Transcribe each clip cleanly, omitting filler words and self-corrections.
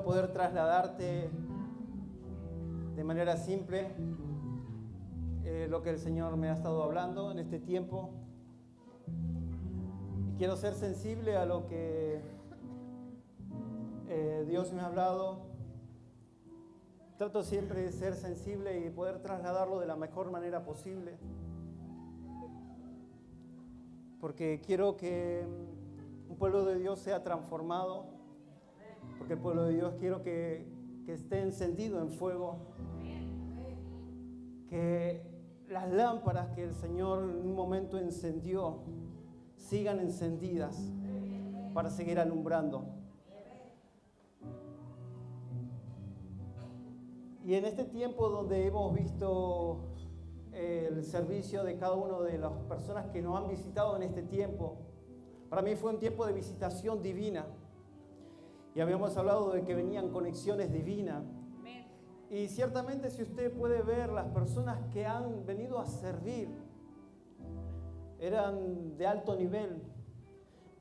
poder trasladarte de manera simple lo que el Señor me ha estado hablando en este tiempo. Y quiero ser sensible a lo que Dios me ha hablado. Trato siempre de ser sensible y poder trasladarlo de la mejor manera posible. Porque quiero que un pueblo de Dios sea transformado. Porque el pueblo de Dios quiero que esté encendido en fuego. Que las lámparas que el Señor en un momento encendió sigan encendidas para seguir alumbrando. Y en este tiempo donde hemos visto el servicio de cada una de las personas que nos han visitado en este tiempo, para mí fue un tiempo de visitación divina. Y habíamos hablado de que venían conexiones divinas. Y ciertamente si usted puede ver las personas que han venido a servir, eran de alto nivel,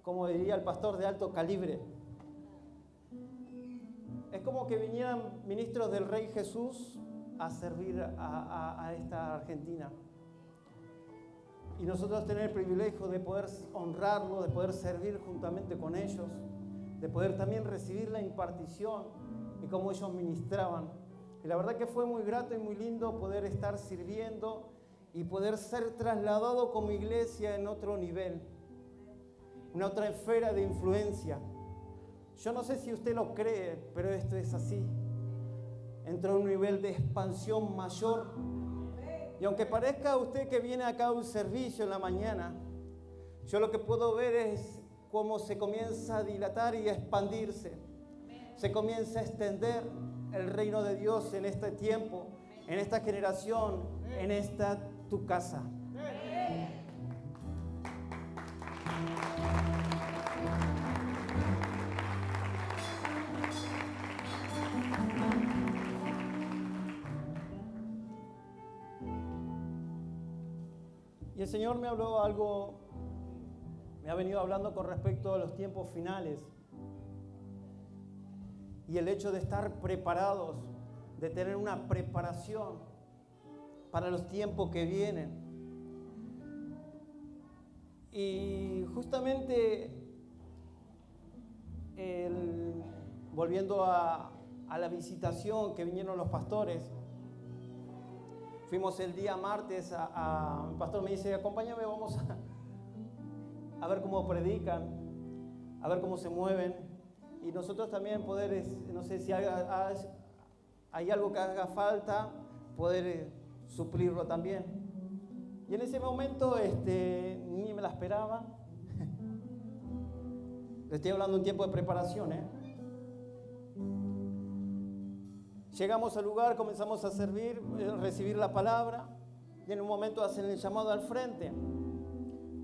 como diría el pastor, de alto calibre. Es como que vinieran ministros del Rey Jesús a servir a esta Argentina. Y nosotros tener el privilegio de poder honrarlo, de poder servir juntamente con ellos, de poder también recibir la impartición y cómo ellos ministraban. Y la verdad que fue muy grato y muy lindo poder estar sirviendo y poder ser trasladado como iglesia en otro nivel, una otra esfera de influencia. Yo no sé si usted lo cree, pero esto es así. Entró a un nivel de expansión mayor. Y aunque parezca a usted que viene acá a un servicio en la mañana, yo lo que puedo ver es cómo se comienza a dilatar y a expandirse. Se comienza a extender el reino de Dios en este tiempo, en esta generación, en esta tu casa. Y el Señor me habló algo, me ha venido hablando con respecto a los tiempos finales. Y el hecho de estar preparados, de tener una preparación para los tiempos que vienen. Y justamente, volviendo a la visitación que vinieron los pastores, fuimos el día martes, el pastor me dice, acompáñame, vamos a ver cómo predican, a ver cómo se mueven. Y nosotros también poder, no sé si hay algo que haga falta, poder suplirlo también. Y en ese momento ni me la esperaba. Le estoy hablando de un tiempo de preparación, Llegamos al lugar, comenzamos a servir, recibir la palabra, y en un momento hacen el llamado al frente.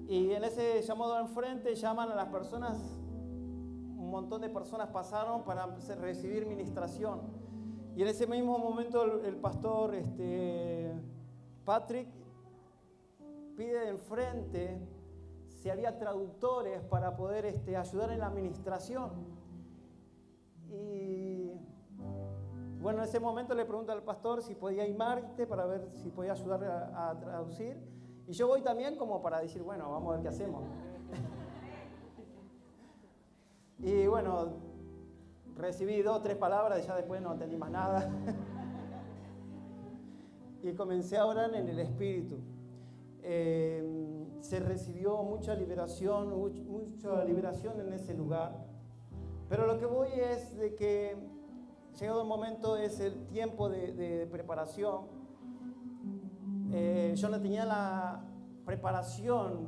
Y en ese llamado al frente llaman a las personas, un montón de personas pasaron para recibir ministración. Y en ese mismo momento el pastor Patrick pide en frente si había traductores para poder ayudar en la administración. Y bueno, en ese momento le pregunto al pastor si podía ir Marte para ver si podía ayudar a traducir. Y yo voy también como para decir, bueno, vamos a ver qué hacemos. Y bueno, recibí 2 o 3 palabras y ya después no entendí más nada. Y comencé a orar en el Espíritu. Se recibió mucha liberación en ese lugar. Pero lo que voy es de que llegado el momento es el tiempo de preparación. Yo no tenía la preparación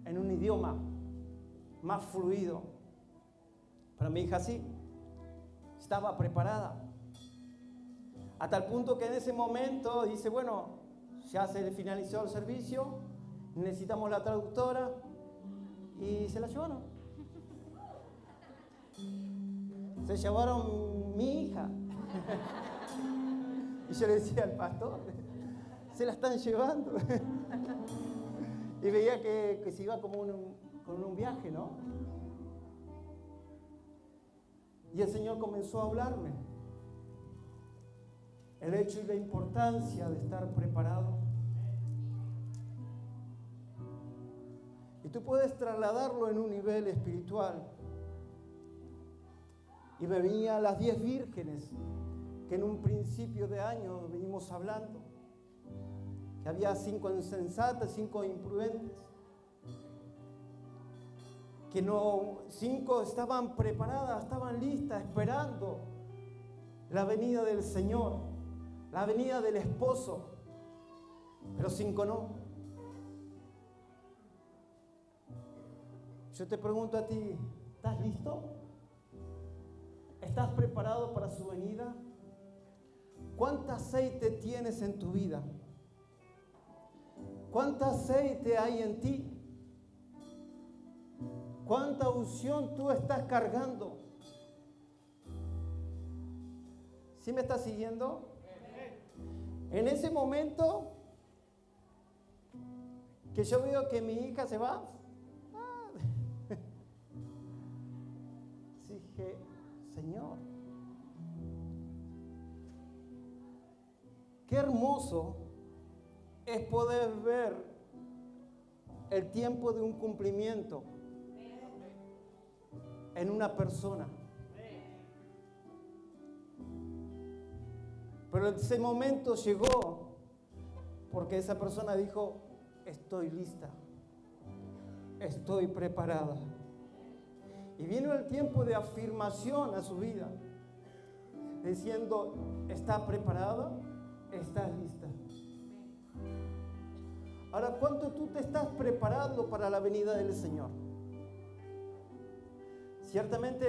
en un idioma más fluido. Pero mi hija sí, estaba preparada. A tal punto que en ese momento dice, bueno, ya se finalizó el servicio, necesitamos la traductora, y se la llevaron. Se llevaron mi hija. Y yo le decía al pastor, se la están llevando. Y veía que se iba como con un viaje, ¿no? Y el Señor comenzó a hablarme. El hecho y la importancia de estar preparado. Y tú puedes trasladarlo en un nivel espiritual. Y me venía las 10 vírgenes que en un principio de año venimos hablando. Que había 5 insensatas, 5 imprudentes. Que 5 estaban preparadas, estaban listas, esperando la venida del Señor, la venida del esposo, pero 5 no. Yo te pregunto a ti, ¿estás listo? ¿Estás preparado para su venida? ¿Cuánto aceite tienes en tu vida? ¿Cuánto aceite hay en ti? ¿Cuánta unción tú estás cargando? ¿Sí me estás siguiendo? En ese momento que yo veo que mi hija se va, dije, Señor, qué hermoso es poder ver el tiempo de un cumplimiento en una persona. Pero ese momento llegó porque esa persona dijo, estoy lista, estoy preparada. Y vino el tiempo de afirmación a su vida, diciendo, ¿estás preparada? ¿Estás lista? Ahora, ¿cuánto tú te estás preparando para la venida del Señor? Ciertamente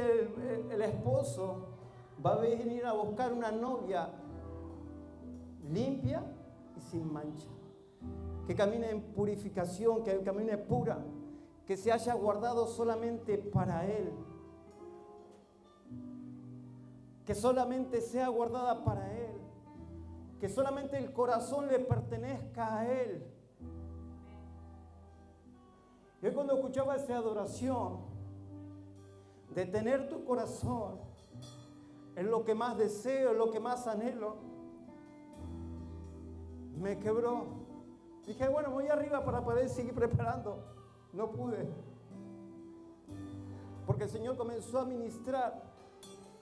el esposo va a venir a buscar una novia limpia y sin mancha, que camine en purificación, que camine pura, que se haya guardado solamente para Él, que solamente sea guardada para Él, que solamente el corazón le pertenezca a Él. Yo cuando escuchaba esa adoración, de tener tu corazón, es lo que más deseo, es lo que más anhelo, me quebró. Dije, bueno, voy arriba para poder seguir preparando. No pude. Porque el Señor comenzó a ministrar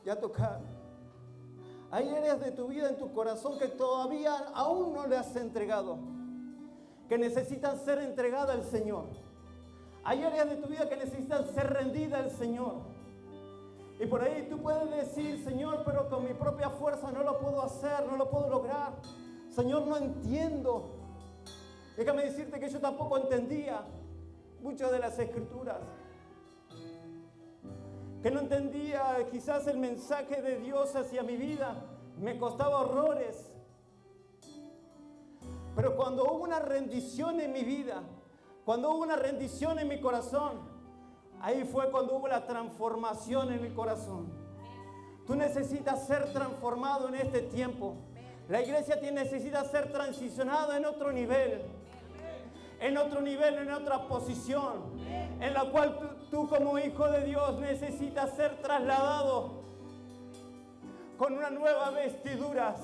y a tocar. Hay áreas de tu vida, en tu corazón, que todavía aún no le has entregado, que necesitan ser entregadas al Señor. Hay áreas de tu vida que necesitan ser rendidas al Señor. Y por ahí tú puedes decir, Señor, pero con mi propia fuerza no lo puedo hacer, no lo puedo lograr. Señor, no entiendo. Déjame decirte que yo tampoco entendía muchas de las escrituras. Que no entendía quizás el mensaje de Dios hacia mi vida. Me costaba horrores. Pero cuando hubo una rendición en mi vida, cuando hubo una rendición en mi corazón, ahí fue cuando hubo la transformación en mi corazón. Tú necesitas ser transformado en este tiempo. La iglesia necesita ser transicionada en otro nivel. En otro nivel, en otra posición. En la cual tú como hijo de Dios necesitas ser trasladado con una nueva vestiduras,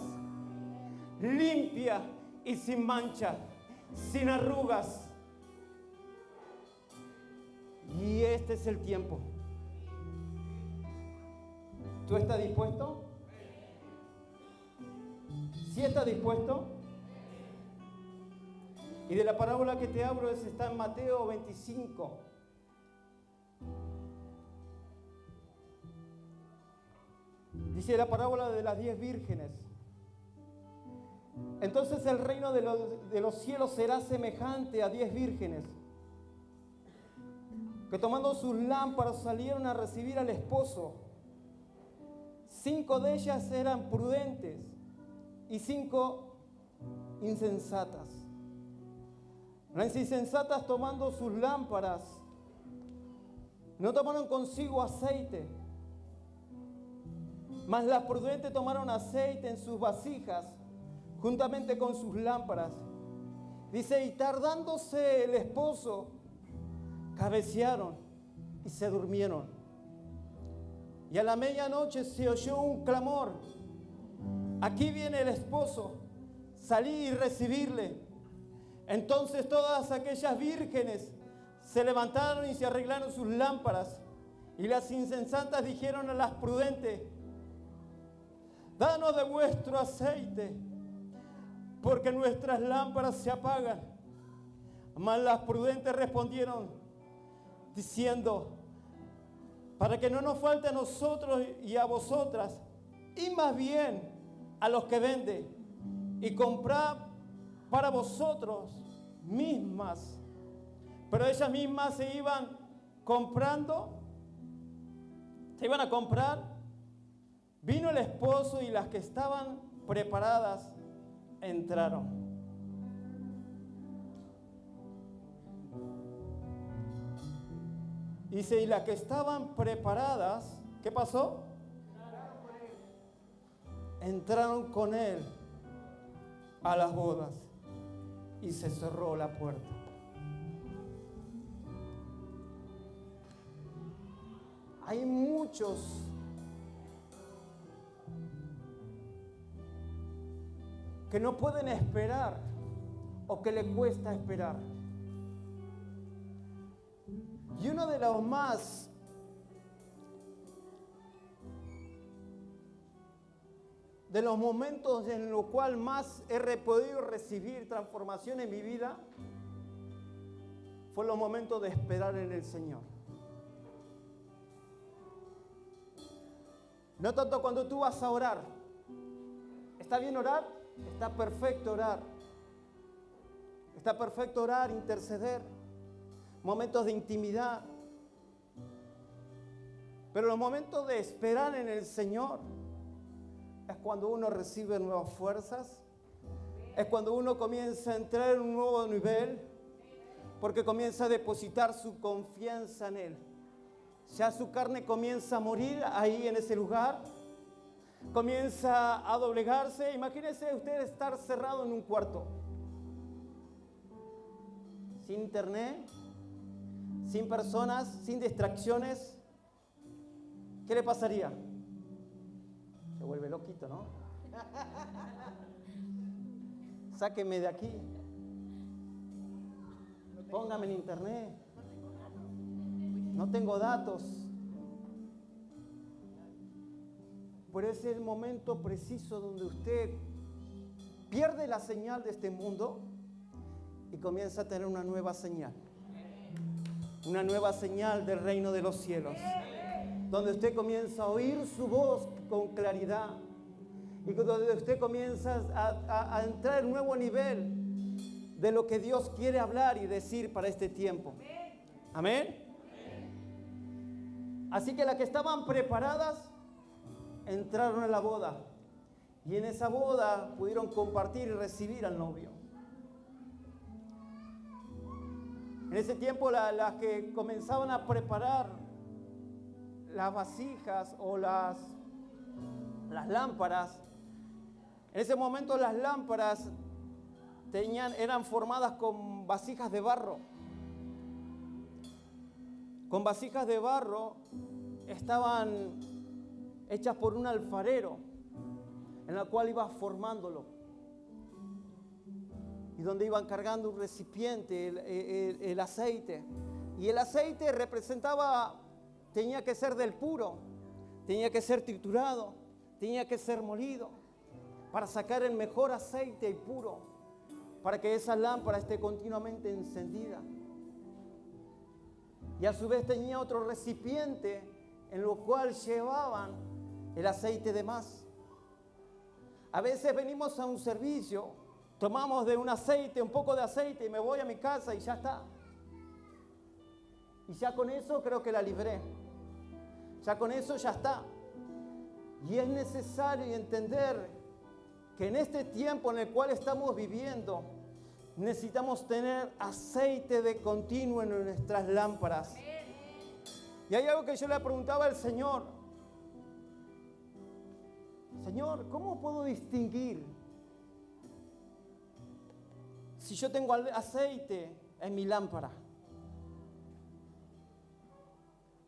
limpia y sin mancha, sin arrugas. Y este es el tiempo. ¿Tú estás dispuesto? ¿Sí estás dispuesto? Y de la parábola que te hablo está en Mateo 25. Dice la parábola de las 10 vírgenes. Entonces el reino de los cielos será semejante a 10 vírgenes que tomando sus lámparas salieron a recibir al esposo. 5 de ellas eran prudentes y 5 insensatas. Las insensatas, tomando sus lámparas, no tomaron consigo aceite, mas las prudentes tomaron aceite en sus vasijas juntamente con sus lámparas. Dice, y tardándose el esposo, cabecearon y se durmieron. Y a la medianoche se oyó un clamor: aquí viene el esposo, salí y recibirle. Entonces todas aquellas vírgenes se levantaron y se arreglaron sus lámparas. Y las insensatas dijeron a las prudentes: danos de vuestro aceite, porque nuestras lámparas se apagan. Mas las prudentes respondieron diciendo: para que no nos falte a nosotros y a vosotras, y más bien a los que venden, y comprad para vosotros mismas. Pero ellas mismas se iban a comprar. Vino el esposo y las que estaban preparadas entraron. Dice, y las que estaban preparadas, ¿qué pasó? Entraron con él a las bodas y se cerró la puerta. Hay muchos que no pueden esperar o que le cuesta esperar. Y uno de los momentos en los cuales más he podido recibir transformación en mi vida fue los momentos de esperar en el Señor. No tanto cuando tú vas a orar. ¿Está bien orar? Está perfecto orar. Está perfecto orar, interceder. Momentos de intimidad. Pero los momentos de esperar en el Señor es cuando uno recibe nuevas fuerzas. Es cuando uno comienza a entrar en un nuevo nivel. Porque comienza a depositar su confianza en Él. Ya su carne comienza a morir ahí en ese lugar. Comienza a doblegarse. Imagínese usted estar cerrado en un cuarto. Sin internet, sin personas, sin distracciones. ¿Qué le pasaría? Se vuelve loquito, ¿no? Sáqueme de aquí. Póngame en internet. No tengo datos. Pero es el momento preciso donde usted pierde la señal de este mundo y comienza a tener una nueva señal. Una nueva señal del reino de los cielos. Donde usted comienza a oír su voz con claridad. Y donde usted comienza a entrar en un nuevo nivel de lo que Dios quiere hablar y decir para este tiempo. Amén. Así que las que estaban preparadas entraron a la boda. Y en esa boda pudieron compartir y recibir al novio. En ese tiempo las que comenzaban a preparar las vasijas o las lámparas, en ese momento las lámparas eran formadas con vasijas de barro. Con vasijas de barro estaban hechas por un alfarero en la cual iba formándolo y donde iban cargando un recipiente, el aceite. Y el aceite tenía que ser del puro, tenía que ser triturado, tenía que ser molido para sacar el mejor aceite y puro, para que esa lámpara esté continuamente encendida. Y a su vez tenía otro recipiente en lo cual llevaban el aceite de más. A veces venimos a un servicio, tomamos de un aceite, un poco de aceite y me voy a mi casa y ya está. Y ya con eso creo que la libré. Ya con eso ya está. Y es necesario entender que en este tiempo en el cual estamos viviendo, necesitamos tener aceite de continuo en nuestras lámparas. Y hay algo que yo le preguntaba al Señor. Señor, ¿cómo puedo distinguir si yo tengo aceite en mi lámpara?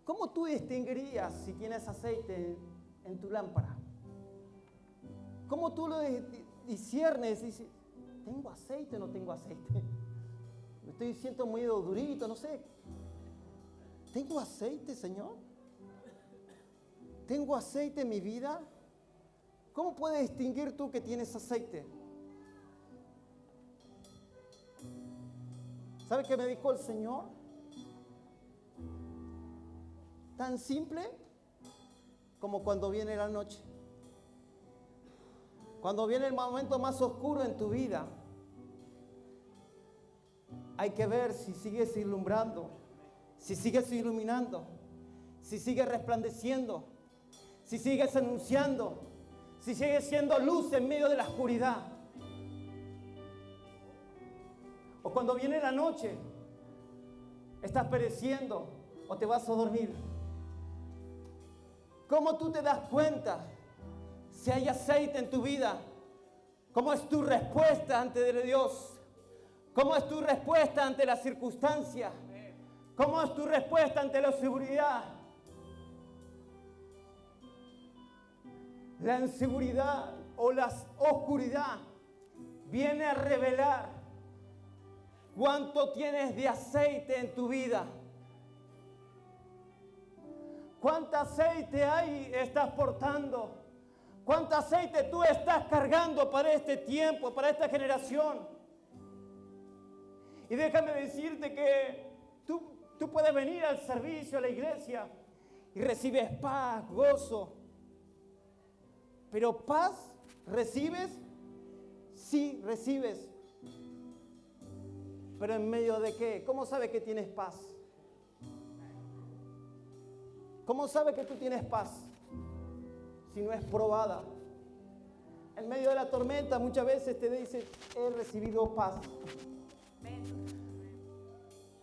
¿Cómo tú distinguirías si tienes aceite en tu lámpara? ¿Cómo tú lo disciernes? Dices, ¿tengo aceite o no tengo aceite? Me estoy siento muy durito, no sé. ¿Tengo aceite, Señor? ¿Tengo aceite en mi vida? ¿Cómo puedes distinguir tú que tienes aceite? ¿Sabe qué me dijo el Señor? Tan simple como cuando viene la noche. Cuando viene el momento más oscuro en tu vida, hay que ver si sigues ilumbrando, si sigues iluminando, si sigues resplandeciendo, si sigues anunciando, si sigues siendo luz en medio de la oscuridad. O cuando viene la noche, estás pereciendo o te vas a dormir. ¿Cómo tú te das cuenta si hay aceite en tu vida? ¿Cómo es tu respuesta ante Dios? ¿Cómo es tu respuesta ante la circunstancia? ¿Cómo es tu respuesta ante la seguridad? La inseguridad o la oscuridad viene a revelar cuánto tienes de aceite en tu vida. ¿Cuánto aceite estás portando? ¿Cuánto aceite tú estás cargando para este tiempo, para esta generación? Y déjame decirte que tú puedes venir al servicio, a la iglesia, y recibes paz, gozo. Pero paz, ¿recibes? Sí, recibes. ¿Pero en medio de qué? ¿Cómo sabes que tienes paz? ¿Cómo sabes que tú tienes paz? Si no es probada. En medio de la tormenta muchas veces te dice, he recibido paz.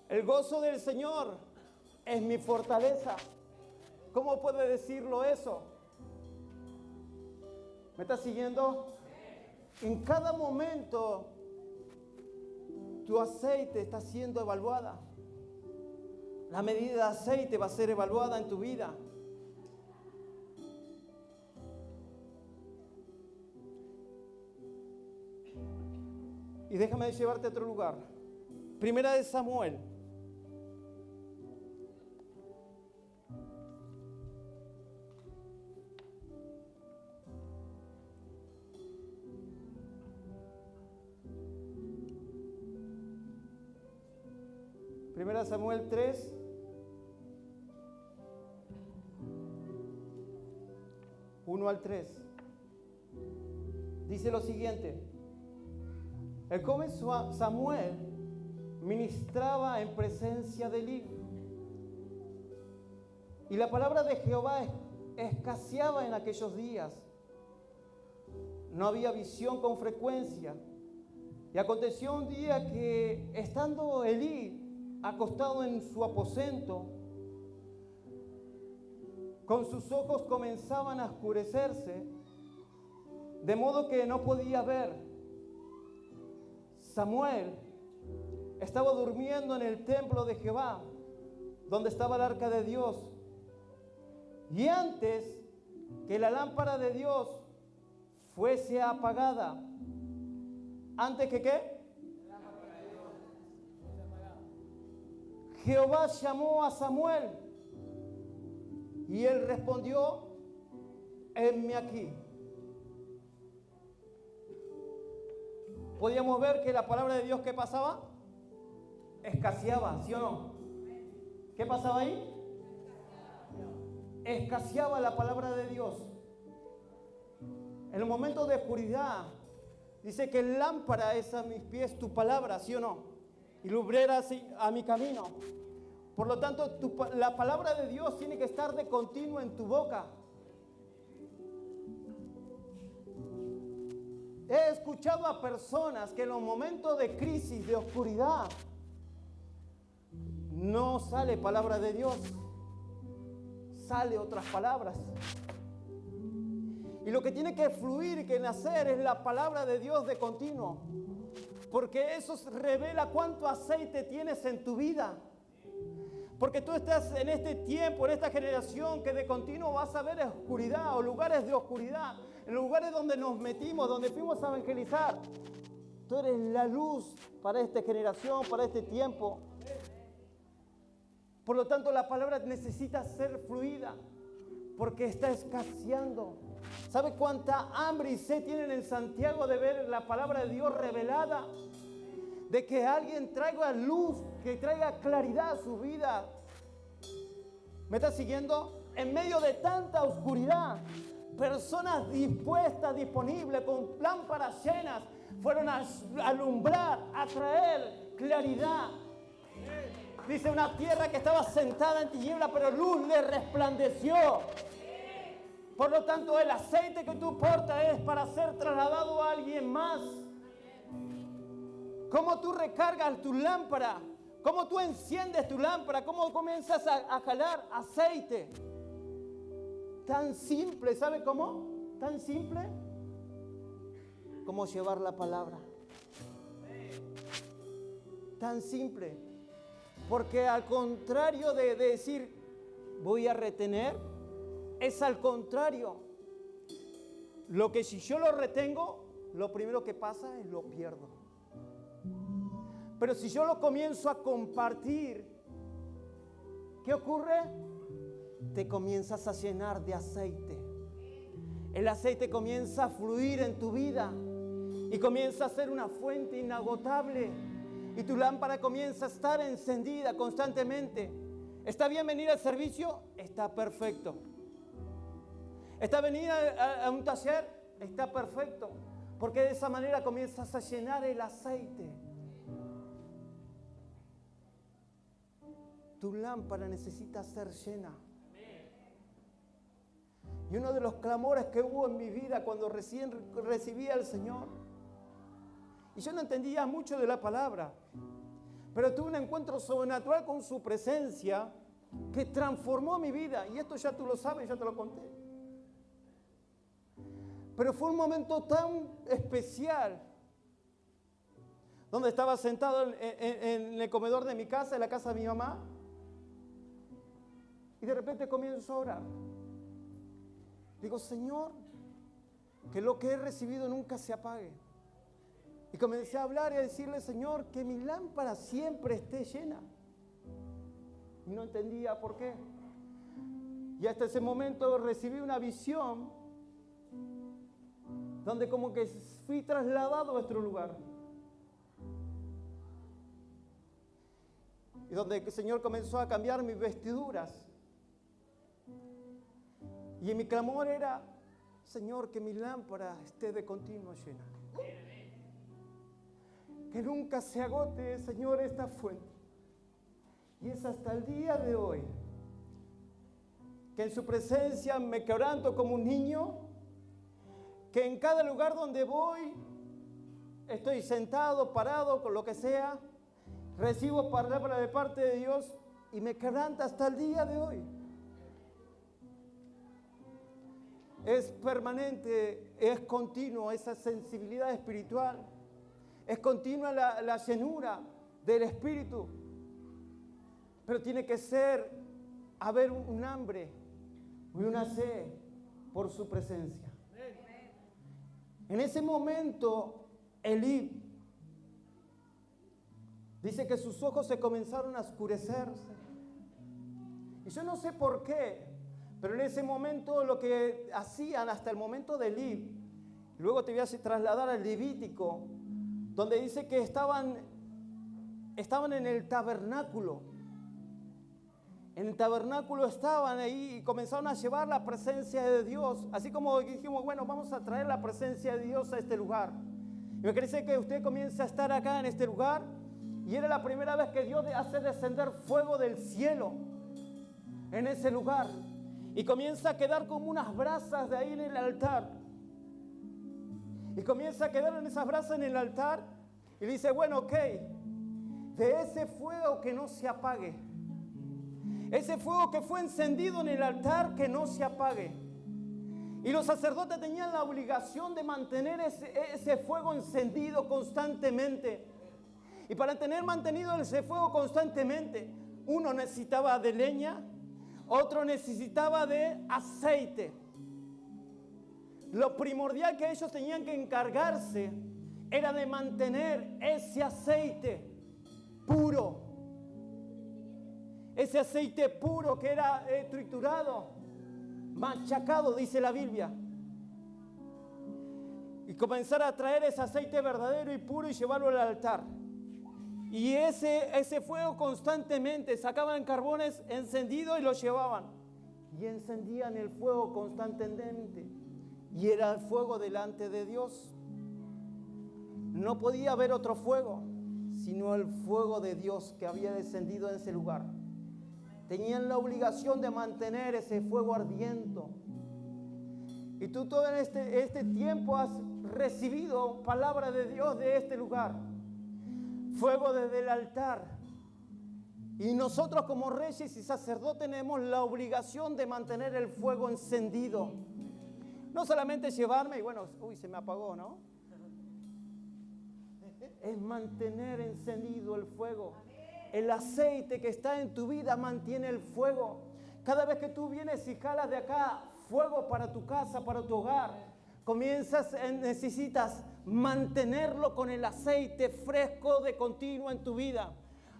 El gozo del Señor es mi fortaleza. ¿Cómo puede decirlo eso? ¿Me estás siguiendo? En cada momento tu aceite está siendo evaluada. La medida de aceite va a ser evaluada en tu vida. Y déjame llevarte a otro lugar. Primera de Samuel. Primera de Samuel 3. 1 al 3. Dice lo siguiente. El joven Samuel ministraba en presencia de Elí. Y la palabra de Jehová escaseaba en aquellos días. No había visión con frecuencia. Y aconteció un día que, estando Elí acostado en su aposento, con sus ojos comenzaban a oscurecerse, de modo que no podía ver. Samuel estaba durmiendo en el templo de Jehová, donde estaba el arca de Dios. Y antes que la lámpara de Dios fuese apagada, ¿antes que qué? Jehová llamó a Samuel y él respondió, henme aquí. Podíamos ver que la palabra de Dios, ¿qué pasaba? Escaseaba, ¿sí o no? ¿Qué pasaba ahí? Escaseaba la palabra de Dios. En los momentos de oscuridad, dice que lámpara es a mis pies tu palabra, ¿sí o no? Y lumbrera a mi camino. Por lo tanto, la palabra de Dios tiene que estar de continuo en tu boca. He escuchado a personas que en los momentos de crisis, de oscuridad, no sale palabra de Dios, sale otras palabras. Y lo que tiene que fluir y que nacer es la palabra de Dios de continuo, porque eso revela cuánto aceite tienes en tu vida. Porque tú estás en este tiempo, en esta generación que de continuo vas a ver oscuridad o lugares de oscuridad, en lugares donde nos metimos, donde fuimos a evangelizar. Tú eres la luz para esta generación, para este tiempo. Por lo tanto, la palabra necesita ser fluida porque está escaseando. ¿Sabe cuánta hambre y sed tienen en Santiago de ver la palabra de Dios revelada? De que alguien traiga luz, que traiga claridad a su vida. ¿Me está siguiendo? En medio de tanta oscuridad, personas dispuestas, disponibles, con lámparas llenas, fueron a alumbrar, a traer claridad. Dice una tierra que estaba sentada en tiniebla, pero luz le resplandeció. Por lo tanto, el aceite que tú portas es para ser trasladado a alguien más. ¿Cómo tú recargas tu lámpara? ¿Cómo tú enciendes tu lámpara? ¿Cómo comienzas a jalar aceite? Tan simple, ¿sabe cómo? Tan simple como llevar la palabra. Tan simple. Porque al contrario de decir voy a retener, es al contrario. Lo que si yo lo retengo, lo primero que pasa es lo pierdo. Pero si yo lo comienzo a compartir, ¿qué ocurre? Te comienzas a llenar de aceite. El aceite comienza a fluir en tu vida y comienza a ser una fuente inagotable. Y tu lámpara comienza a estar encendida constantemente. ¿Está bien venir al servicio? Está perfecto. ¿Está venir a un taller? Está perfecto. Porque de esa manera comienzas a llenar el aceite. Tu lámpara necesita ser llena. Y uno de los clamores que hubo en mi vida cuando recién recibí al Señor, y yo no entendía mucho de la palabra, pero tuve un encuentro sobrenatural con su presencia que transformó mi vida. Y esto ya tú lo sabes, ya te lo conté. Pero fue un momento tan especial, donde estaba sentado en el comedor de mi casa, en la casa de mi mamá, y de repente comienzo a orar. Digo, Señor, que lo que he recibido nunca se apague. Y comencé a hablar y a decirle, Señor, que mi lámpara siempre esté llena. Y no entendía por qué. Y hasta ese momento recibí una visión donde como que fui trasladado a otro lugar. Y donde el Señor comenzó a cambiar mis vestiduras. Y mi clamor era, Señor, que mi lámpara esté de continuo llena. Que nunca se agote, Señor, esta fuente. Y es hasta el día de hoy que en su presencia me quebranto como un niño, que en cada lugar donde voy, estoy sentado, parado, con lo que sea, recibo palabra de parte de Dios y me quebranta hasta el día de hoy. Es permanente, es continuo esa sensibilidad espiritual. Es continua la llenura del Espíritu. Pero tiene que haber un hambre y una sed por su presencia. En ese momento, Elí dice que sus ojos se comenzaron a oscurecerse. Y yo no sé por qué, pero en ese momento lo que hacían hasta el momento de Elí, luego te voy a trasladar al Levítico, donde dice que estaban en el tabernáculo. En el tabernáculo estaban ahí y comenzaron a llevar la presencia de Dios. Así como dijimos, bueno, vamos a traer la presencia de Dios a este lugar. Y me parece que usted comienza a estar acá en este lugar. Y era la primera vez que Dios hace descender fuego del cielo en ese lugar. Y comienza a quedar como unas brasas de ahí en el altar. Y comienza a quedar en esas brasas en el altar. Y dice, bueno, ok, de ese fuego que no se apague. Ese fuego que fue encendido en el altar, que no se apague. Y los sacerdotes tenían la obligación de mantener ese fuego encendido constantemente. Y para tener mantenido ese fuego constantemente, Uno necesitaba de leña, otro necesitaba de aceite. Lo primordial que ellos tenían que encargarse era de mantener ese aceite puro. Ese aceite puro que era triturado, machacado, dice la Biblia. Y comenzar a traer ese aceite verdadero y puro y llevarlo al altar. Y ese fuego constantemente sacaban carbones encendidos y los llevaban. Y encendían el fuego constantemente. Y era el fuego delante de Dios. No podía haber otro fuego, sino el fuego de Dios que había descendido en ese lugar. Tenían la obligación de mantener ese fuego ardiendo. Y tú todo en este tiempo has recibido palabra de Dios de este lugar. Fuego desde el altar. Y nosotros como reyes y sacerdotes tenemos la obligación de mantener el fuego encendido. No solamente llevarme y bueno, se me apagó, ¿no? Es mantener encendido el fuego. El aceite que está en tu vida mantiene el fuego. Cada vez que tú vienes y jalas de acá fuego para tu casa, para tu hogar, necesitas mantenerlo con el aceite fresco de continuo en tu vida.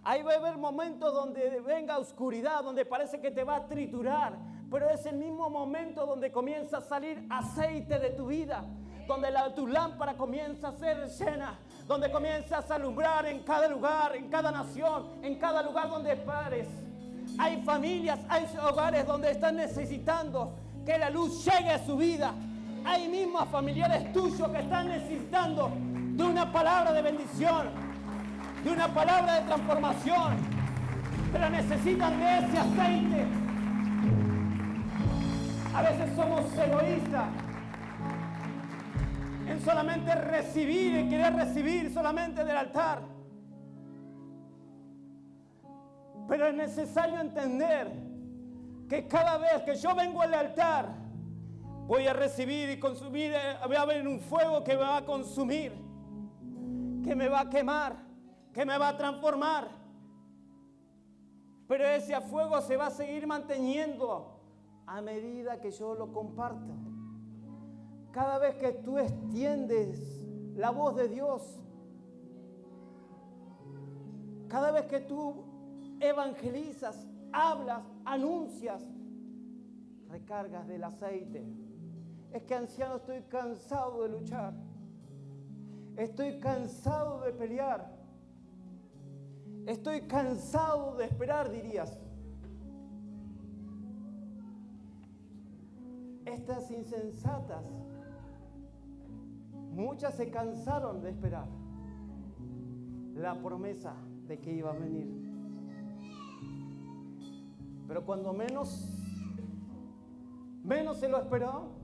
Ahí va a haber momentos donde venga oscuridad, donde parece que te va a triturar, pero es el mismo momento donde comienza a salir aceite de tu vida, donde tu lámpara comienza a ser llena, donde comienzas a alumbrar en cada lugar, en cada nación, en cada lugar donde pares. Hay familias, hay hogares donde están necesitando que la luz llegue a su vida. Hay mismos familiares tuyos que están necesitando de una palabra de bendición, de una palabra de transformación, pero necesitan de ese aceite. A veces somos egoístas en solamente recibir y querer recibir solamente del altar. Pero es necesario entender que cada vez que yo vengo al altar, voy a recibir y consumir, va a haber un fuego que me va a consumir, que me va a quemar, que me va a transformar. Pero ese fuego se va a seguir manteniendo a medida que yo lo comparto. Cada vez que tú extiendes la voz de Dios, cada vez que tú evangelizas, hablas, anuncias, recargas del aceite. Es que, anciano, estoy cansado de luchar. Estoy cansado de pelear. Estoy cansado de esperar, dirías. Estas insensatas, muchas se cansaron de esperar la promesa de que iba a venir. Pero cuando menos se lo esperó,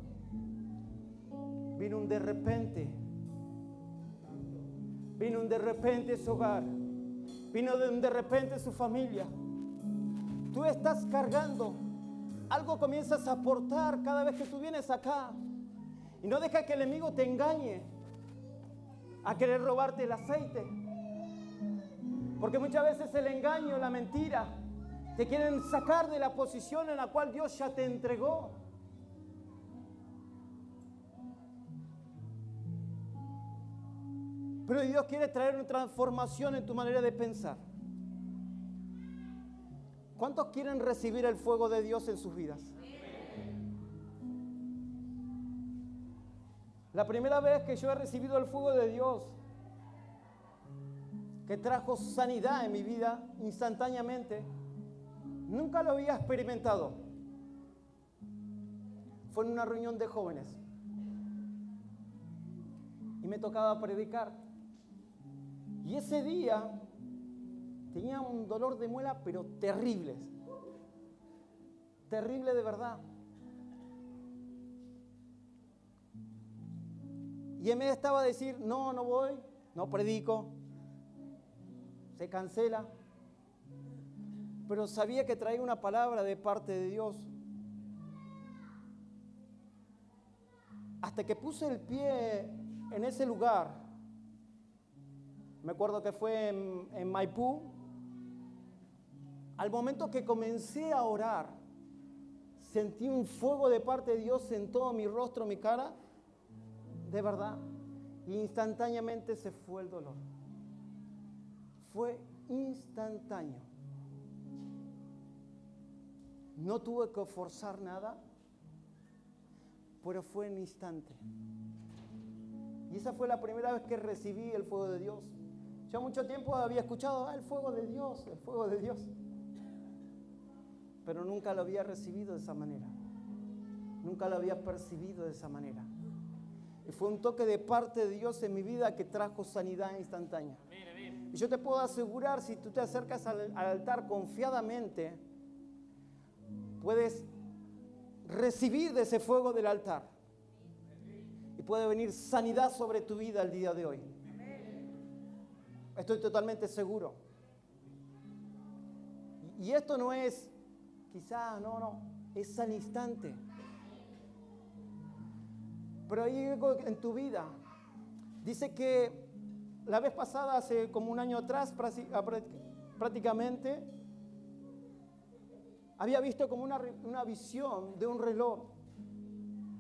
vino un de repente. Vino un de repente su hogar. Vino un de repente su familia. Tú estás cargando. Algo comienzas a aportar cada vez que tú vienes acá. Y no deja que el enemigo te engañe a querer robarte el aceite. Porque muchas veces el engaño, la mentira, te quieren sacar de la posición en la cual Dios ya te entregó. Pero Dios quiere traer una transformación en tu manera de pensar. ¿Cuántos quieren recibir el fuego de Dios en sus vidas? La primera vez que yo he recibido el fuego de Dios, que trajo sanidad en mi vida instantáneamente, nunca lo había experimentado. Fue en una reunión de jóvenes. Y me tocaba predicar. Y ese día tenía un dolor de muela, pero terrible. Terrible de verdad. Y en vez estaba a decir, no voy, no predico, se cancela. Pero sabía que traía una palabra de parte de Dios. Hasta que puse el pie en ese lugar. Me acuerdo que fue en Maipú, Al momento que comencé a orar, sentí un fuego de parte de Dios en todo mi rostro, mi cara, de verdad, y instantáneamente se fue el dolor. Fue instantáneo. No tuve que forzar nada, pero fue en instante. Y esa fue la primera vez que recibí el fuego de Dios. Yo mucho tiempo había escuchado, el fuego de Dios, el fuego de Dios. Pero nunca lo había recibido de esa manera. Nunca lo había percibido de esa manera. Y fue un toque de parte de Dios en mi vida que trajo sanidad instantánea. Y yo te puedo asegurar, si tú te acercas al altar confiadamente, puedes recibir de ese fuego del altar. Y puede venir sanidad sobre tu vida el día de hoy. Estoy totalmente seguro. Y esto no es, quizás, no, es al instante. Pero hay algo en tu vida. Dice que la vez pasada, hace como un año atrás, prácticamente, había visto como una visión de un reloj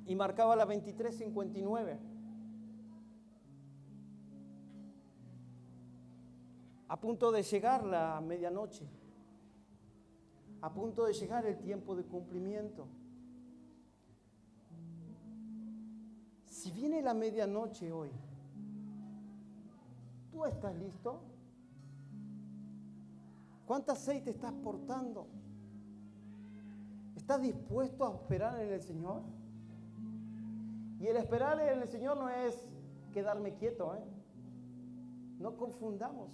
y marcaba las 23:59. A punto de llegar la medianoche. A punto de llegar el tiempo de cumplimiento. Si viene la medianoche hoy, ¿tú estás listo? ¿Cuánto aceite estás portando? ¿Estás dispuesto a esperar en el Señor? Y el esperar en el Señor no es quedarme quieto, No confundamos.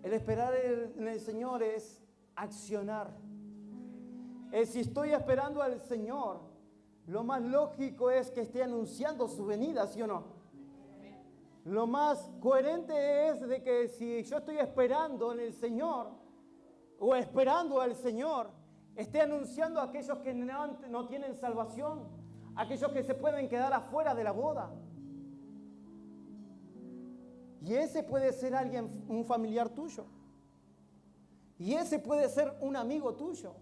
El esperar en el Señor es accionar. Si estoy esperando al Señor, lo más lógico es que esté anunciando su venida, ¿sí o no? Lo más coherente es de que si yo estoy esperando en el Señor o esperando al Señor, esté anunciando a aquellos que no tienen salvación, aquellos que se pueden quedar afuera de la boda. Y ese puede ser alguien, un familiar tuyo. Y ese puede ser un amigo tuyo.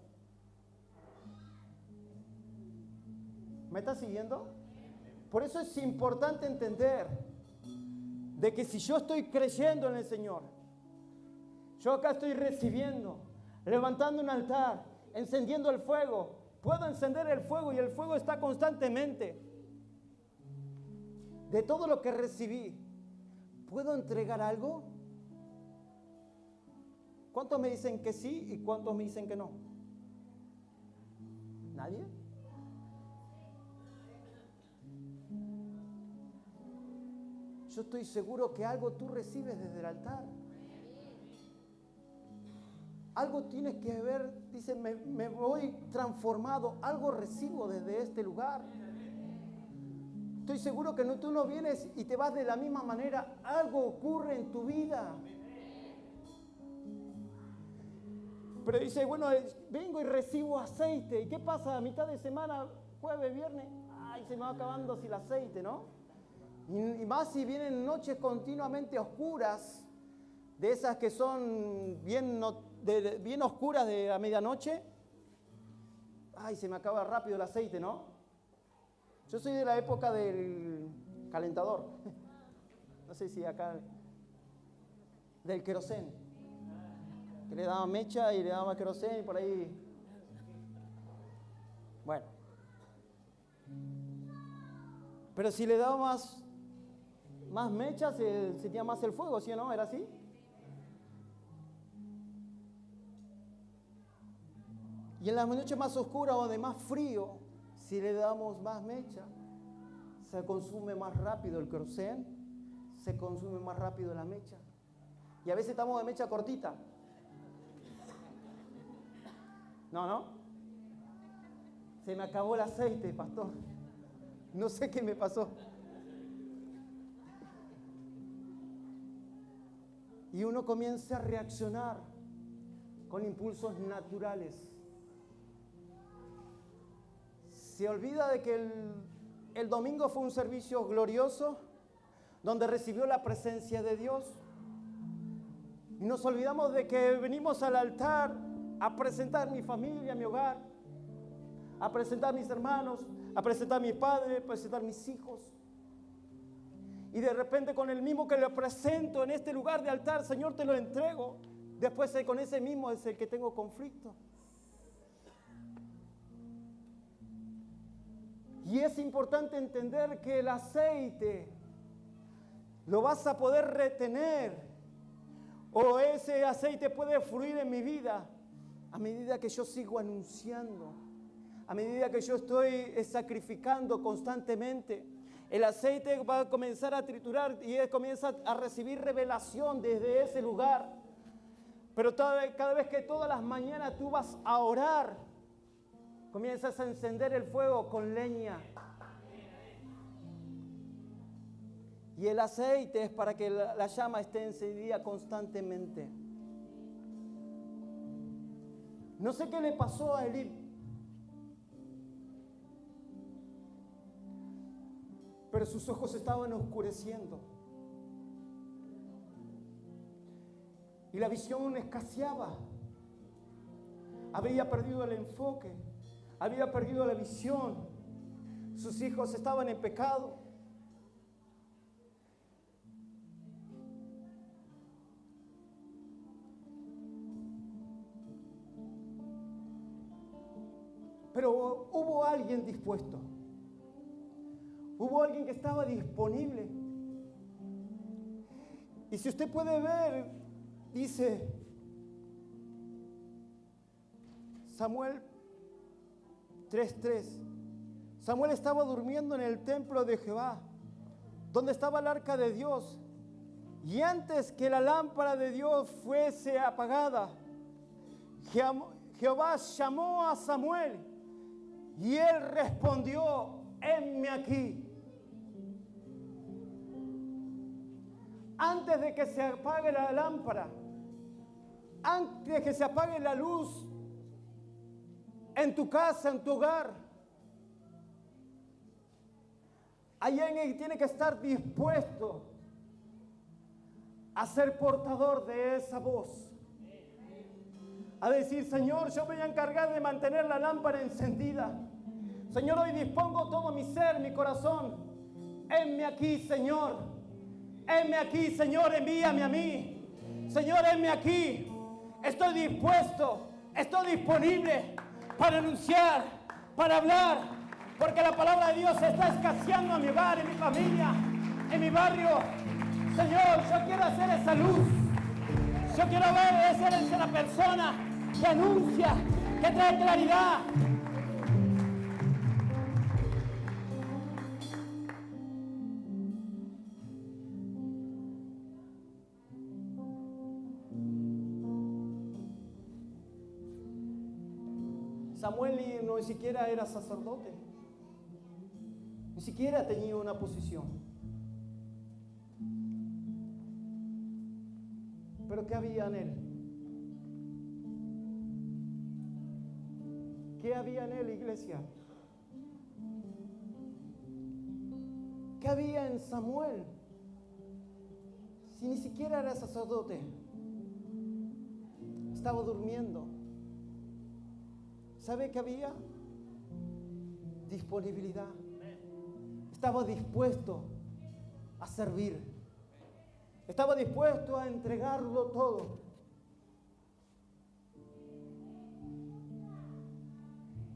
¿Me estás siguiendo? Por eso es importante entender de que si yo estoy creyendo en el Señor, yo acá estoy recibiendo, levantando un altar, encendiendo el fuego, puedo encender el fuego y el fuego está constantemente. De todo lo que recibí, ¿puedo entregar algo? ¿Cuántos me dicen que sí y cuántos me dicen que no? ¿Nadie? Yo estoy seguro que algo tú recibes desde el altar. Algo tienes que ver, dice, me voy transformado, algo recibo desde este lugar. Estoy seguro que tú no vienes y te vas de la misma manera, algo ocurre en tu vida. Pero dice, bueno, vengo y recibo aceite. ¿Y qué pasa? A mitad de semana, jueves, viernes, se me va acabando así el aceite, ¿no? Y más si vienen noches continuamente oscuras, de esas que son bien oscuras de a medianoche. Se me acaba rápido el aceite, ¿no? Yo soy de la época del calentador. No sé si acá, del querosén. Que le daba mecha y le daba querosén y por ahí. Bueno. Pero si le daba más mecha, se sentía más el fuego, ¿sí o no? ¿Era así? Y en las noches más oscuras o de más frío, si le damos más mecha, se consume más rápido el querosén, se consume más rápido la mecha. Y a veces estamos de mecha cortita. No. Se me acabó el aceite, pastor. No sé qué me pasó. Y uno comienza a reaccionar con impulsos naturales. Se olvida de que el domingo fue un servicio glorioso donde recibió la presencia de Dios. Y nos olvidamos de que venimos al altar a presentar mi familia, mi hogar, a presentar mis hermanos, a presentar mi padre, a presentar mis hijos. Y de repente con el mismo que lo presento en este lugar de altar, Señor, te lo entrego. Después con ese mismo es el que tengo conflicto. Y es importante entender que el aceite lo vas a poder retener, o ese aceite puede fluir en mi vida a medida que yo sigo anunciando, a medida que yo estoy sacrificando constantemente. El aceite va a comenzar a triturar y comienza a recibir revelación desde ese lugar. Pero cada vez que todas las mañanas tú vas a orar, comienzas a encender el fuego con leña. Y el aceite es para que la llama esté encendida constantemente. No sé qué le pasó a Elí, pero sus ojos estaban oscureciendo. Y la visión escaseaba. Había perdido el enfoque. Había perdido la visión. Sus hijos estaban en pecado. Pero hubo alguien dispuesto. Hubo alguien que estaba disponible. Y si usted puede ver, dice Samuel 3:3. Samuel estaba durmiendo en el templo de Jehová, donde estaba el arca de Dios. Y antes que la lámpara de Dios fuese apagada, Jehová llamó a Samuel y él respondió: henme aquí. Antes de que se apague la lámpara, antes de que se apague la luz en tu casa, en tu hogar, hay alguien que tiene que estar dispuesto a ser portador de esa voz. A decir: Señor, yo me voy a encargar de mantener la lámpara encendida. Señor, hoy dispongo todo mi ser, mi corazón. Henme aquí, Señor. Henme aquí, Señor, envíame a mí. Señor, henme aquí. Estoy dispuesto, estoy disponible para anunciar, para hablar, porque la palabra de Dios está escaseando en mi hogar, en mi familia, en mi barrio. Señor, yo quiero hacer esa luz. Yo quiero ser esa persona que anuncia, que trae claridad. Samuel ni siquiera era sacerdote, ni siquiera tenía una posición. Pero ¿qué había en él? ¿Qué había en él, iglesia? ¿Qué había en Samuel? Si ni siquiera era sacerdote, estaba durmiendo. ¿Sabe qué había? Disponibilidad. Estaba dispuesto a servir. Estaba dispuesto a entregarlo todo.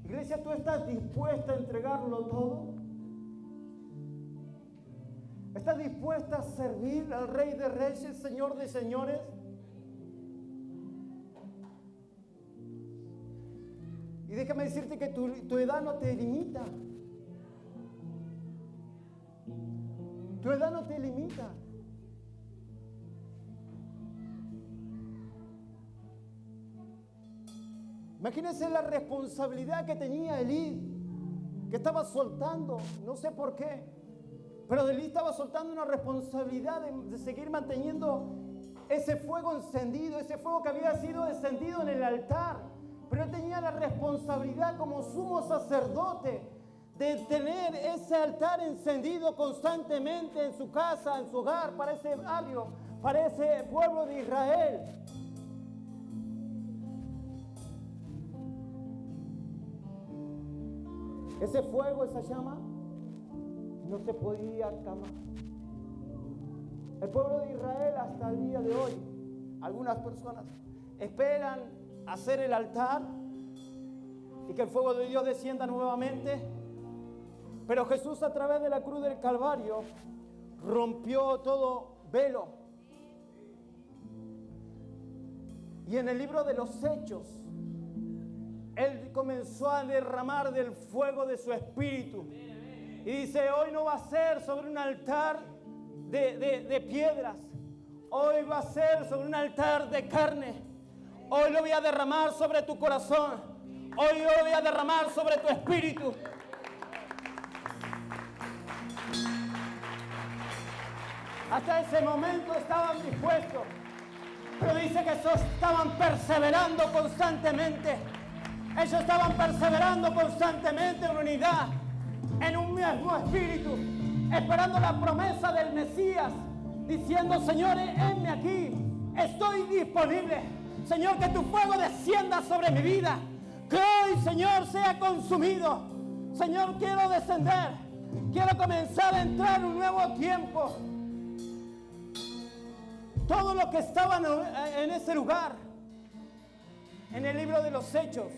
Iglesia, ¿tú estás dispuesta a entregarlo todo? ¿Estás dispuesta a servir al Rey de Reyes, Señor de Señores? Y déjame decirte que tu edad no te limita. Tu edad no te limita. Imagínense la responsabilidad que tenía Elí, que estaba soltando, no sé por qué, pero Elí estaba soltando una responsabilidad de seguir manteniendo ese fuego encendido, ese fuego que había sido encendido en el altar. Pero él tenía la responsabilidad como sumo sacerdote de tener ese altar encendido constantemente en su casa, en su hogar, para ese barrio, para ese pueblo de Israel. Ese fuego, esa llama, no se podía acabar. El pueblo de Israel hasta el día de hoy, algunas personas esperan hacer el altar y que el fuego de Dios descienda nuevamente. Pero Jesús, a través de la cruz del Calvario, rompió todo velo. Y en el libro de los Hechos, Él comenzó a derramar del fuego de su espíritu. Y dice, hoy no va a ser sobre un altar de piedras. Hoy va a ser sobre un altar de carne. Hoy lo voy a derramar sobre tu corazón. Hoy lo voy a derramar sobre tu espíritu. Hasta ese momento estaban dispuestos. Pero dice que ellos estaban perseverando constantemente. Ellos estaban perseverando constantemente en unidad, en un mismo espíritu, esperando la promesa del Mesías, diciendo, Señor, henme aquí, estoy disponible. Señor, que tu fuego descienda sobre mi vida, que hoy, Señor, sea consumido. Señor, quiero descender, quiero comenzar a entrar en un nuevo tiempo. Todos los que estaban en ese lugar, en el libro de los Hechos,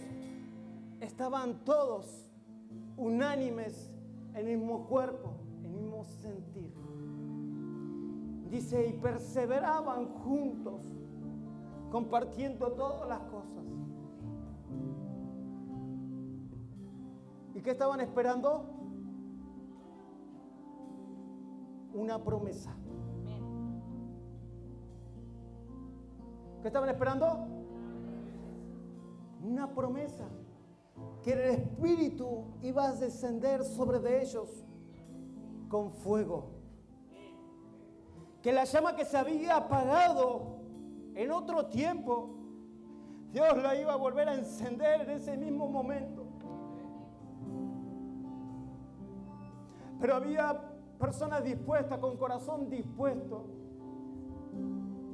estaban todos unánimes en el mismo cuerpo, en el mismo sentir. Dice, y perseveraban juntos, compartiendo todas las cosas. ¿Y qué estaban esperando? Una promesa. ¿Qué estaban esperando? Una promesa. Que el Espíritu iba a descender sobre de ellos con fuego. Que la llama que se había apagado en otro tiempo, Dios la iba a volver a encender en ese mismo momento. Pero había personas dispuestas, con corazón dispuesto,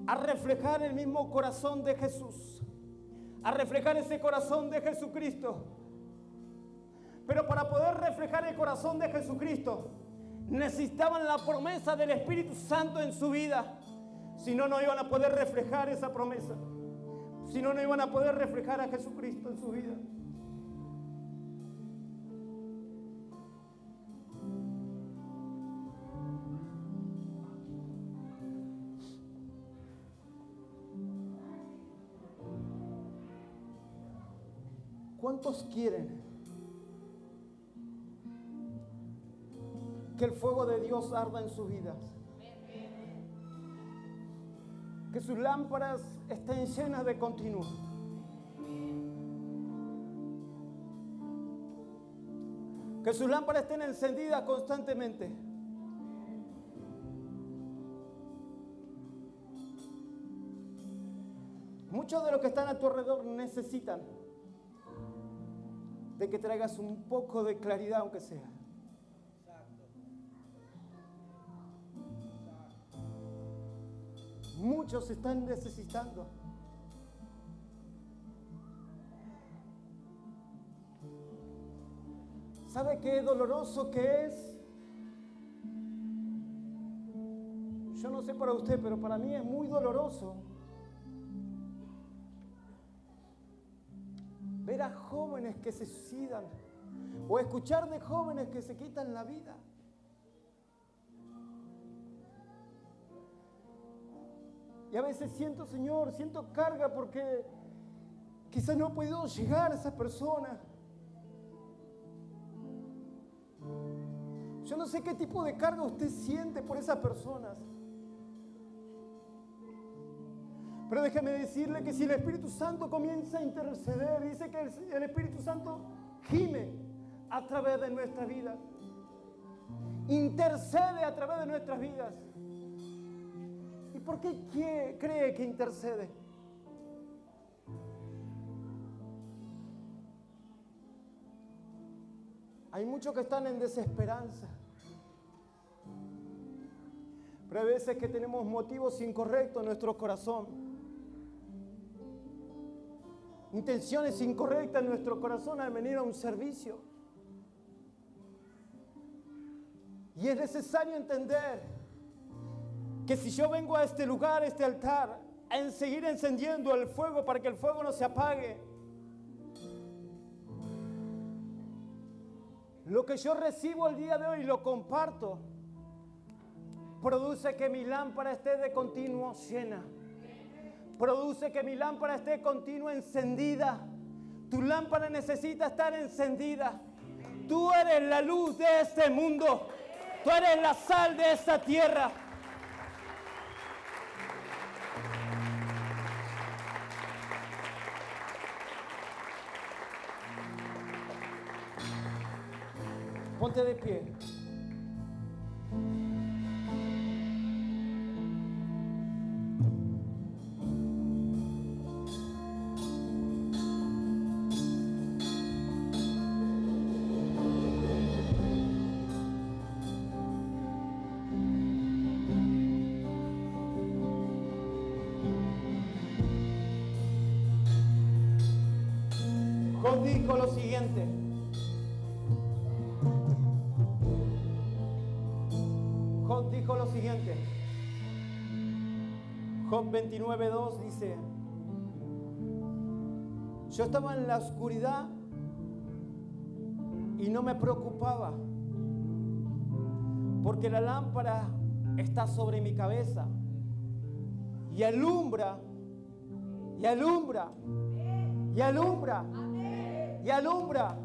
a reflejar el mismo corazón de Jesús, a reflejar ese corazón de Jesucristo. Pero para poder reflejar el corazón de Jesucristo, necesitaban la promesa del Espíritu Santo en su vida. Si no, no iban a poder reflejar esa promesa. Si no, no iban a poder reflejar a Jesucristo en su vida. ¿Cuántos quieren que el fuego de Dios arda en sus vidas? Que sus lámparas estén llenas de continuo. Que sus lámparas estén encendidas constantemente. Muchos de los que están a tu alrededor necesitan de que traigas un poco de claridad, aunque sea. Muchos están necesitando. ¿Sabe qué doloroso que es? Yo no sé para usted, pero para mí es muy doloroso ver a jóvenes que se suicidan o escuchar de jóvenes que se quitan la vida. Y a veces siento, Señor, siento carga porque quizás no he podido llegar a esa persona. Yo no sé qué tipo de carga usted siente por esas personas. Pero déjeme decirle que si el Espíritu Santo comienza a interceder, dice que el Espíritu Santo gime a través de nuestra vida. Intercede a través de nuestras vidas. ¿Y por qué cree que intercede? Hay muchos que están en desesperanza. Pero hay veces que tenemos motivos incorrectos en nuestro corazón. Intenciones incorrectas en nuestro corazón al venir a un servicio. Y es necesario entender que si yo vengo a este lugar, a este altar, a seguir encendiendo el fuego para que el fuego no se apague, lo que yo recibo el día de hoy y lo comparto, produce que mi lámpara esté de continuo llena. Produce que mi lámpara esté continua encendida. Tu lámpara necesita estar encendida. Tú eres la luz de este mundo. Tú eres la sal de esta tierra. Ponte de pie. Job dijo lo siguiente. Job dijo lo siguiente. Job 29:2 dice: yo estaba en la oscuridad y no me preocupaba, porque la lámpara está sobre mi cabeza y alumbra, y alumbra, y alumbra, y alumbra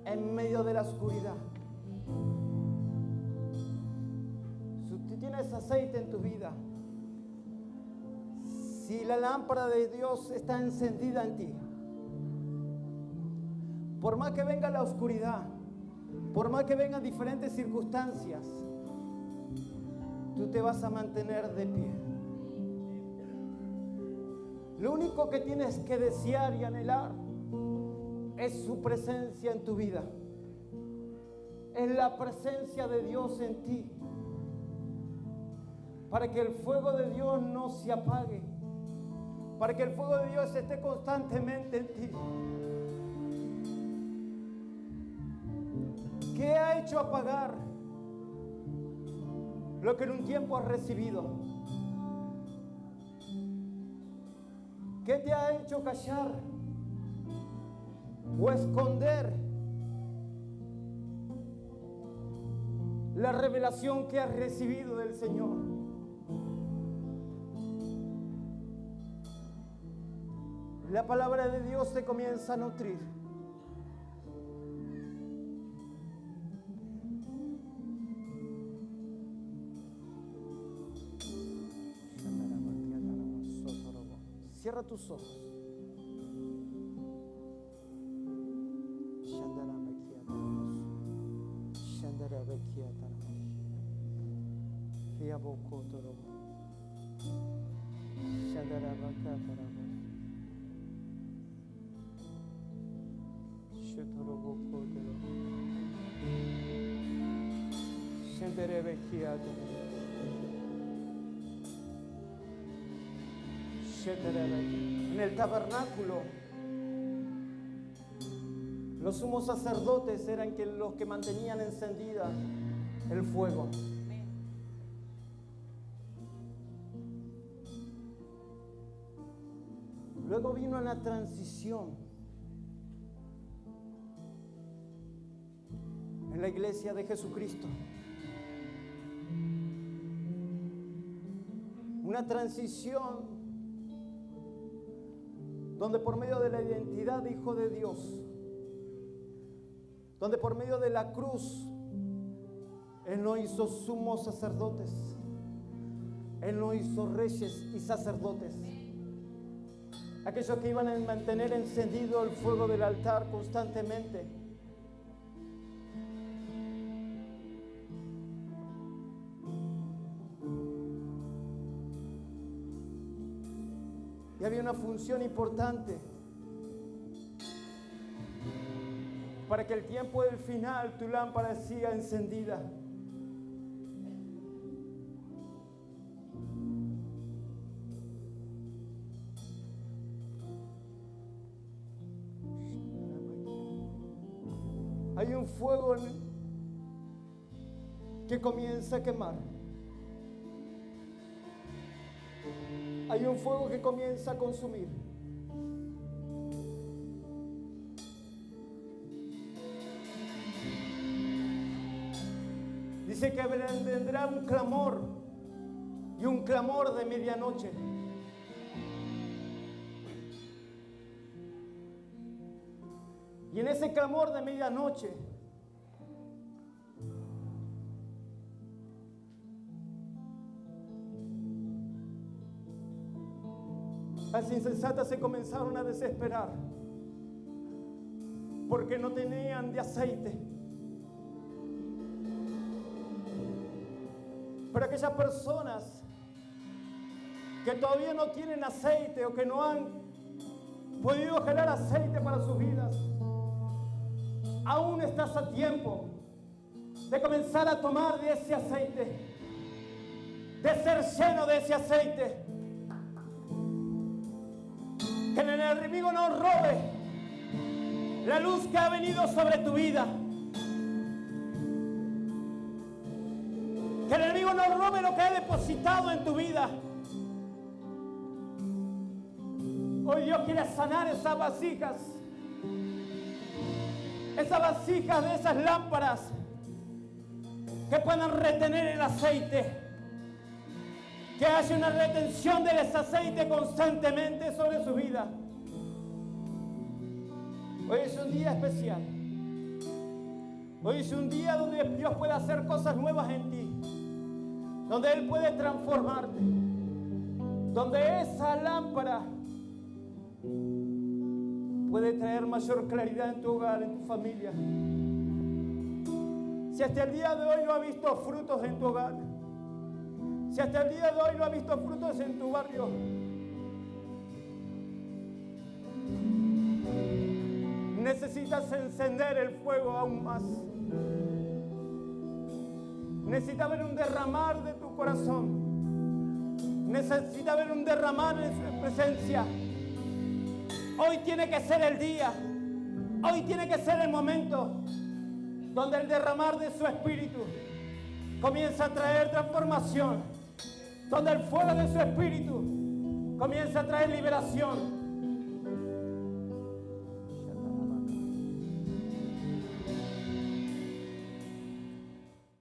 en medio de la oscuridad. Si tú tienes aceite en tu vida, si la lámpara de Dios está encendida en ti, por más que venga la oscuridad, por más que vengan diferentes circunstancias, tú te vas a mantener de pie. Lo único que tienes que desear y anhelar es su presencia en tu vida. Es la presencia de Dios en ti. Para que el fuego de Dios no se apague. Para que el fuego de Dios esté constantemente en ti. ¿Qué ha hecho apagar lo que en un tiempo has recibido? ¿Qué te ha hecho callar o esconder la revelación que has recibido del Señor? La palabra de Dios te comienza a nutrir. Cierra tus ojos. En el tabernáculo, los sumos sacerdotes eran los que mantenían encendida el fuego. Luego vino la transición en la iglesia de Jesucristo. Una transición donde por medio de la identidad de Hijo de Dios, donde por medio de la cruz, Él no hizo sumos sacerdotes, Él no hizo reyes y sacerdotes, aquellos que iban a mantener encendido el fuego del altar constantemente. Y había una función importante para que el tiempo del final tu lámpara siga encendida. Hay un fuego que comienza a quemar. Hay un fuego que comienza a consumir. Dice que vendrá un clamor y un clamor de medianoche. Y en ese clamor de medianoche las insensatas se comenzaron a desesperar porque no tenían de aceite. Pero aquellas personas que todavía no tienen aceite o que no han podido generar aceite para sus vidas, aún estás a tiempo de comenzar a tomar de ese aceite, de ser lleno de ese aceite. Que el enemigo no robe la luz que ha venido sobre tu vida. Que el enemigo no robe lo que ha depositado en tu vida. Hoy Dios quiere sanar esas vasijas de esas lámparas que puedan retener el aceite. Que haya una retención del aceite constantemente sobre su vida. Hoy es un día especial. Hoy es un día donde Dios puede hacer cosas nuevas en ti. Donde Él puede transformarte. Donde esa lámpara puede traer mayor claridad en tu hogar, en tu familia. Si hasta el día de hoy no has visto frutos en tu hogar, si hasta el día de hoy no has visto frutos en tu barrio, necesitas encender el fuego aún más. Necesitas ver un derramar de tu corazón. Necesitas ver un derramar en su presencia. Hoy tiene que ser el día. Hoy tiene que ser el momento donde el derramar de su espíritu comienza a traer transformación. Donde el fuego de su espíritu comienza a traer liberación.